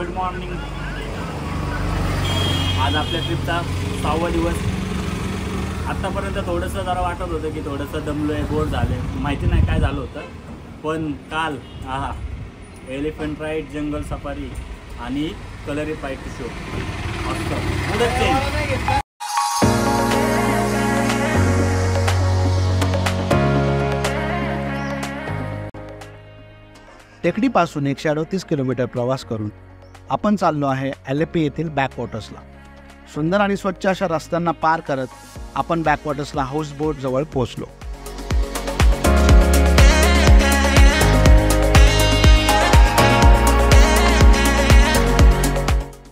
Good morning. आज आपल्या ट्रिपचा 6वा दिवस। आत्तापर्यंत थोडंसं जरा वाटत होतं की थोडंसं दमलो आहे, बोर झाले, माहिती नाही काय झालं होतं, पण काल एलिफंट राईड, जंगल सफारी आणि कलरीफाईड शो असतं। टेकडीपासून 138 किलोमीटर प्रवास करून आपण चाललो आहे एलेपी येथील बॅकवॉटर्सला। सुंदर आणि स्वच्छ अशा रस्त्यांना पार करत आपण बॅकवॉटर्सला हाऊसबोट जवळ पोहोचलो।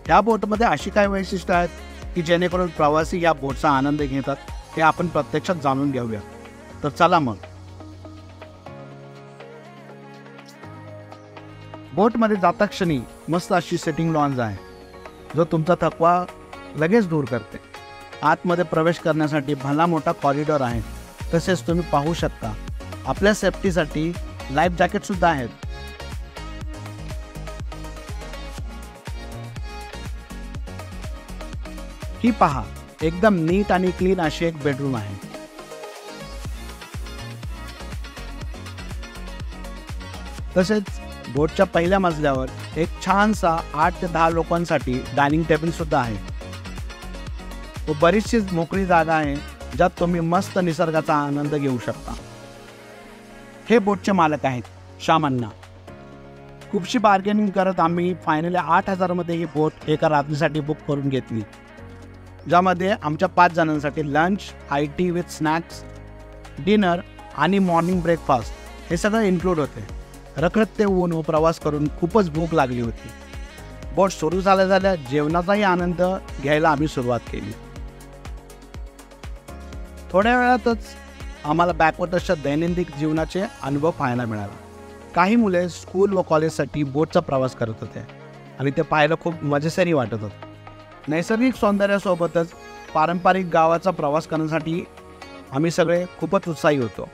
या बोटमध्ये अशी काय वैशिष्ट्ये आहेत की जेणेकरून प्रवासी या बोटचा आनंद घेतात हे आपण प्रत्यक्षात जाणून घेऊया। तर चला मग। बोटमध्ये जाता क्षणी मस्त अशी सेटिंग लॉन्ज आहे जो तुमचा थकवा लगेच दूर करते। आतमध्ये प्रवेश करण्यासाठी भला मोठा कॉरिडॉर आहे। तसेच तुम्ही पाहू शकता आपल्या सेफ्टीसाठी लाईफ जॅकेट सुद्धा आहेत। ही पहा, एकदम नीट आणि क्लीन अशी एक बेडरूम आहे। तसेच बोटच्या पहिल्या मजल्यावर एक छानसा 8 ते 10 लोकांसाठी डायनिंग टेबल सुद्धा आहे व बरीचशी मोकळी जागा आहे ज्यात तुम्ही मस्त निसर्गाचा आनंद घेऊ शकता। हे बोटचे मालक आहेत श्याम अण्णा। खूपशी बार्गेनिंग करत आम्ही फायनली 8,000 मध्ये ही बोट एका रात्रीसाठी बुक करून घेतली, ज्यामध्ये आमच्या 5 जणांसाठी lunch, high T with snacks, dinner आणि मॉर्निंग ब्रेकफास्ट हे सगळं इन्क्लूड होते। रखरखते ऊन व प्रवास करून खूपच भूक लागली होती। बोट सुरू झाल्या जेवणाचाही आनंद घ्यायला आम्ही सुरुवात केली। थोड्या वेळातच आम्हाला बॅकवॉटर्सच्या दैनंदिन जीवनाचे अनुभव पाहायला मिळाला। काही मुले स्कूल व कॉलेजसाठी बोटचा प्रवास करत होते आणि ते पाहायला खूप मजेशीर वाटत होतं। नैसर्गिक सौंदर्यासोबतच पारंपरिक गावाचा प्रवास करण्यासाठी आम्ही सगळे खूपच उत्साही होतो।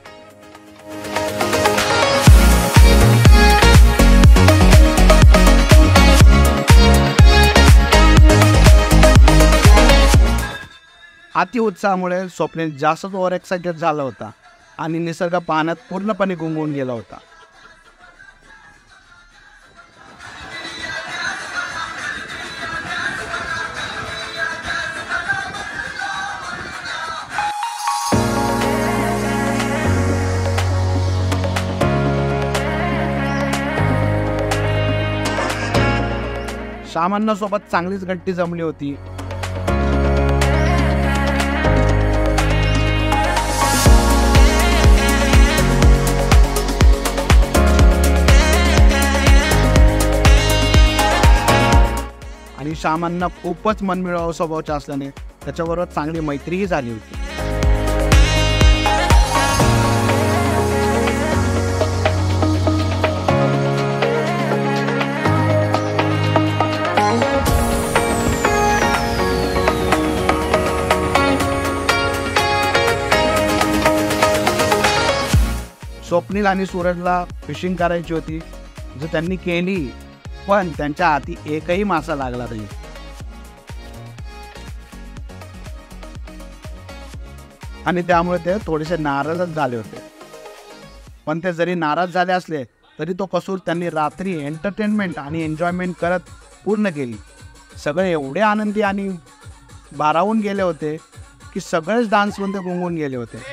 अति उत्साहामुळे स्वप्नील जास्तच ओव्हर एक्साइटेड झाला होता आणि निसर्ग पाहण्यात पूर्णपणे गुंगून गेला होता। श्यामांना सोबत चांगलीच गट्टी जमली होती। आणि श्यामांना खूपच मनमिळावू स्वभावाचे असल्याने त्याच्याबरोबर चांगली मैत्रीही झाली होती। स्वप्नील आणि सूरजला फिशिंग करायची होती, जो त्यांनी केली, पण त्यांच्या हाती एकही मासा लागला नाही। आणि त्यामुळे ते थोडेसे नाराजच झाले होते। पण ते जरी नाराज झाले असले तरी तो कसूर त्यांनी रात्री एंटरटेनमेंट आणि एन्जॉयमेंट करत पूर्ण केली। सगळे एवढे आनंदी आणि भारावून गेले होते की सगळेच डान्समध्ये गुंगून गेले होते।